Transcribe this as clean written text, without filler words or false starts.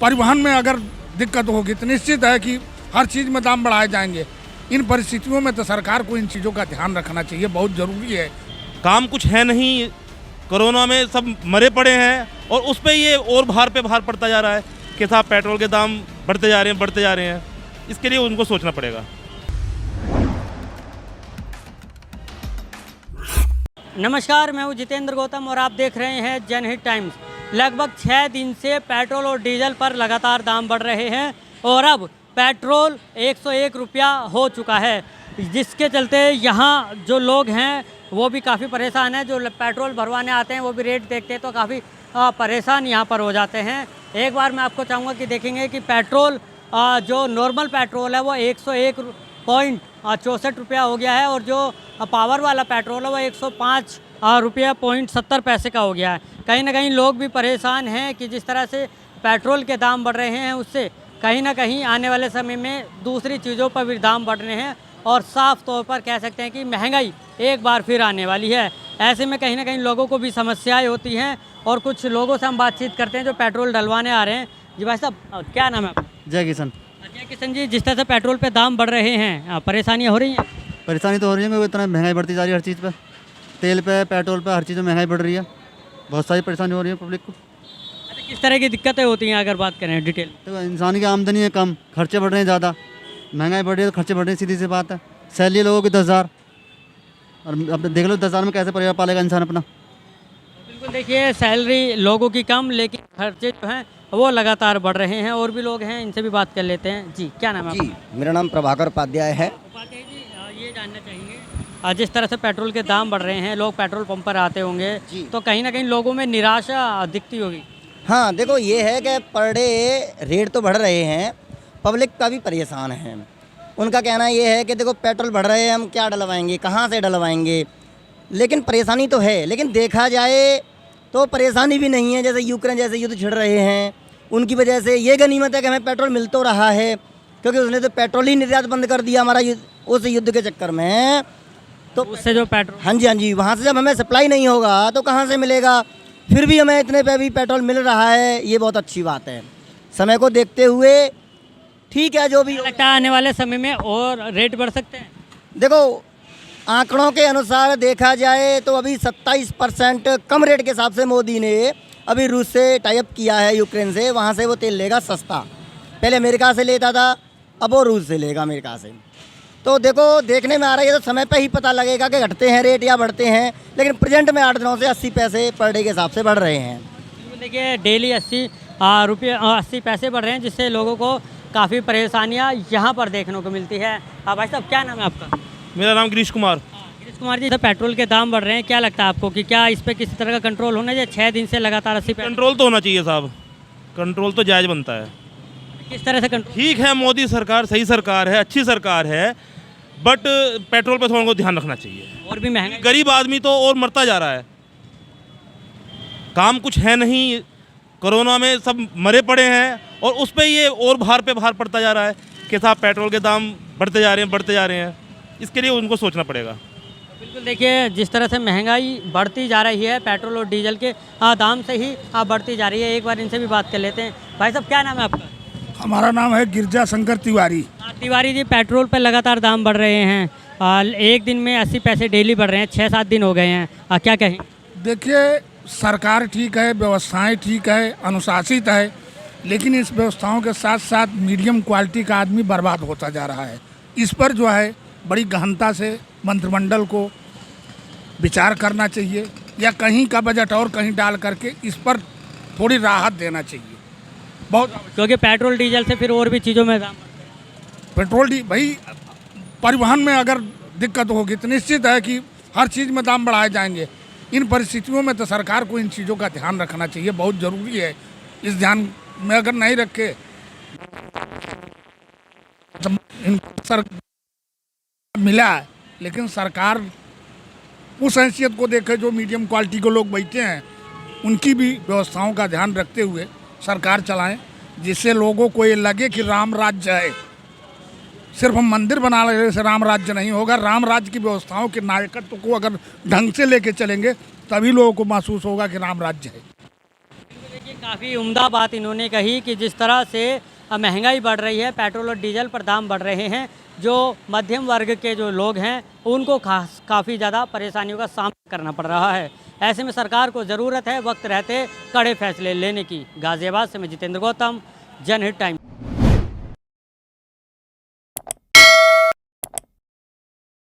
परिवहन में अगर दिक्कत होगी तो निश्चित है कि हर चीज़ में दाम बढ़ाए जाएंगे। इन परिस्थितियों में तो सरकार को इन चीज़ों का ध्यान रखना चाहिए, बहुत ज़रूरी है। काम कुछ है नहीं, कोरोना में सब मरे पड़े हैं और उस पे ये और भार पे भार पड़ता जा रहा है कि साहब पेट्रोल के दाम बढ़ते जा रहे हैं। इसके लिए उनको सोचना पड़ेगा। नमस्कार, मैं हूं जितेंद्र गौतम और आप देख रहे हैं जनहित टाइम्स। लगभग 6 दिन से पेट्रोल और डीजल पर लगातार दाम बढ़ रहे हैं और अब पेट्रोल 101 रुपया हो चुका है, जिसके चलते यहाँ जो लोग हैं वो भी काफ़ी परेशान हैं। जो पेट्रोल भरवाने आते हैं वो भी रेट देखते हैं तो काफ़ी परेशान यहाँ पर हो जाते हैं। एक बार मैं आपको चाहूँगा कि देखेंगे कि पेट्रोल जो नॉर्मल पेट्रोल है वो 101.64 रुपया हो गया है और जो पावर वाला पेट्रोल है वो 105 रुपया 70 पैसे का हो गया है। कहीं ना कहीं लोग भी परेशान हैं कि जिस तरह से पेट्रोल के दाम बढ़ रहे हैं उससे कहीं ना कहीं आने वाले समय में दूसरी चीज़ों पर भी दाम बढ़ रहे हैं और साफ़ तौर पर कह सकते हैं कि महंगाई एक बार फिर आने वाली है। ऐसे में कहीं ना कहीं लोगों को भी समस्याएं होती हैं और कुछ लोगों से हम बातचीत करते हैं जो पेट्रोल डलवाने आ रहे हैं। जी भाई साहब, क्या नाम है आपका? जय किशन। जय किशन जी, जिस तरह से पेट्रोल पे दाम बढ़ रहे हैं परेशानियाँ हो रही हैं? परेशानी तो हो रही है क्योंकि इतना महंगाई बढ़ती जा रही है, हर चीज़ पे, तेल पे, पेट्रोल पे, हर चीज़ में महंगाई बढ़ रही है। बहुत सारी परेशानी हो रही है पब्लिक को। अच्छा, किस तरह की दिक्कतें होती हैं अगर बात करें डिटेल? तो इंसान की आमदनी है कम, खर्चे बढ़ रहे हैं ज़्यादा, महंगाई बढ़ रही है तो खर्चे बढ़ रहे हैं, सीधी सी बात है। सैलरी लोगों की 10,000 और अब देख लो 10,000 में कैसे परिवार पालेगा इंसान अपना। बिल्कुल, देखिए सैलरी लोगों की कम लेकिन खर्चे जो हैं वो लगातार बढ़ रहे हैं। और भी लोग हैं, इनसे भी बात कर लेते हैं। जी, क्या नाम है जी, मेरा नाम प्रभाकर उपाध्याय है। उपाध्याय जी, ये जानना चाहेंगे जिस तरह से पेट्रोल के दाम बढ़ रहे हैं, लोग पेट्रोल पंप पर आते होंगे तो कहीं ना कहीं लोगों में निराशा दिखती होगी। हाँ, देखो ये है कि पर डे रेट तो बढ़ रहे हैं, पब्लिक का भी परेशान है। उनका कहना ये है कि देखो पेट्रोल बढ़ रहे हैं, हम क्या डलवाएंगे, कहाँ से डलवाएंगे। लेकिन परेशानी तो है, लेकिन देखा जाए तो परेशानी भी नहीं है। जैसे यूक्रेन जैसे युद्ध छिड़ रहे हैं, उनकी वजह से ये गनीमत है कि हमें पेट्रोल मिल तो रहा है, क्योंकि उसने तो पेट्रोल ही निर्यात बंद कर दिया हमारा उस युद्ध के चक्कर में। तो उससे जो पेट्रोल, हाँ जी, वहाँ से जब हमें सप्लाई नहीं होगा तो कहाँ से मिलेगा। फिर भी हमें इतने पे भी पेट्रोल मिल रहा है, ये बहुत अच्छी बात है। समय को देखते हुए ठीक है, जो भी लगता है आने वाले समय में और रेट बढ़ सकते हैं। देखो आंकड़ों के अनुसार देखा जाए तो अभी 27% कम रेट के हिसाब से मोदी ने अभी रूस से टाई अप किया है, यूक्रेन से। वहाँ से वो तेल लेगा सस्ता, पहले अमेरिका से लेता था, अब वो रूस से लेगा अमेरिका से। तो देखो देखने में आ रहा है, तो समय पे ही पता लगेगा कि घटते हैं रेट या बढ़ते हैं। लेकिन प्रेजेंट में 8 दिनों से 80 पैसे पर डे के हिसाब से बढ़ रहे हैं। देखिए डेली 80 पैसे बढ़ रहे हैं, जिससे लोगों को काफ़ी परेशानियाँ यहाँ पर देखने को मिलती है। भाई साहब, क्या नाम है आपका? मेरा नाम गिरीश कुमार। गिरीश कुमार जी, पेट्रोल के दाम बढ़ रहे हैं, क्या लगता है आपको कि क्या इस पर किसी तरह का कंट्रोल होना चाहिए? 6 दिन से लगातार 80 पैसे। कंट्रोल तो होना चाहिए साहब, कंट्रोल तो जायज़ बनता है। किस तरह से कंट्रोल? ठीक है, मोदी सरकार सही सरकार है, अच्छी सरकार है, बट पेट्रोल पे थोड़ा को ध्यान रखना चाहिए। और भी महंगा, गरीब आदमी तो और मरता जा रहा है। काम कुछ है नहीं, कोरोना में सब मरे पड़े हैं और उस पे ये और भार पे भार पड़ता जा रहा है कि साहब पेट्रोल के दाम बढ़ते जा रहे हैं। इसके लिए उनको सोचना पड़ेगा। बिल्कुल, देखिए जिस तरह से महंगाई बढ़ती जा रही है, पेट्रोल और डीजल के दाम से ही बढ़ती जा रही है। एक बार इनसे भी बात कर लेते हैं। भाई साहब, क्या नाम है आपका? हमारा नाम है गिरजा शंकर तिवारी। तिवारी जी, पेट्रोल पर लगातार दाम बढ़ रहे हैं, एक दिन में 80 पैसे डेली बढ़ रहे हैं, 6-7 दिन हो गए हैं, क्या कहें? देखिए सरकार ठीक है, व्यवस्थाएं ठीक है, अनुशासित है, लेकिन इस व्यवस्थाओं के साथ साथ मीडियम क्वालिटी का आदमी बर्बाद होता जा रहा है। इस पर जो है बड़ी गहनता से मंत्रिमंडल को विचार करना चाहिए या कहीं का बजट और कहीं डाल करके इस पर थोड़ी राहत देना चाहिए बहुत, क्योंकि पेट्रोल डीजल से फिर और भी चीज़ों में दाम। भाई परिवहन में अगर दिक्कत होगी तो निश्चित है कि हर चीज़ में दाम बढ़ाए जाएंगे। इन परिस्थितियों में तो सरकार को इन चीज़ों का ध्यान रखना चाहिए, बहुत ज़रूरी है। इस ध्यान में अगर नहीं रखे तो मिला है, लेकिन सरकार उस हैसियत को देखे जो मीडियम क्वालिटी के लोग बैठे हैं, उनकी भी व्यवस्थाओं का ध्यान रखते हुए सरकार चलाएं, जिससे लोगों को ये लगे कि राम राज्य है। सिर्फ हम मंदिर बना लेने से राम राज्य नहीं होगा। राम राज्य की व्यवस्थाओं के नायकत्व को अगर ढंग से लेके चलेंगे तभी लोगों को महसूस होगा कि राम राज्य है। देखिए काफ़ी उम्दा बात इन्होंने कही कि जिस तरह से महंगाई बढ़ रही है, पेट्रोल और डीजल पर दाम बढ़ रहे हैं, जो मध्यम वर्ग के जो लोग हैं उनको काफ़ी ज़्यादा परेशानियों का सामना करना पड़ रहा है। ऐसे में सरकार को ज़रूरत है वक्त रहते कड़े फैसले लेने की। गाज़ियाबाद से मैं जितेंद्र गौतम, जनहित टाइम।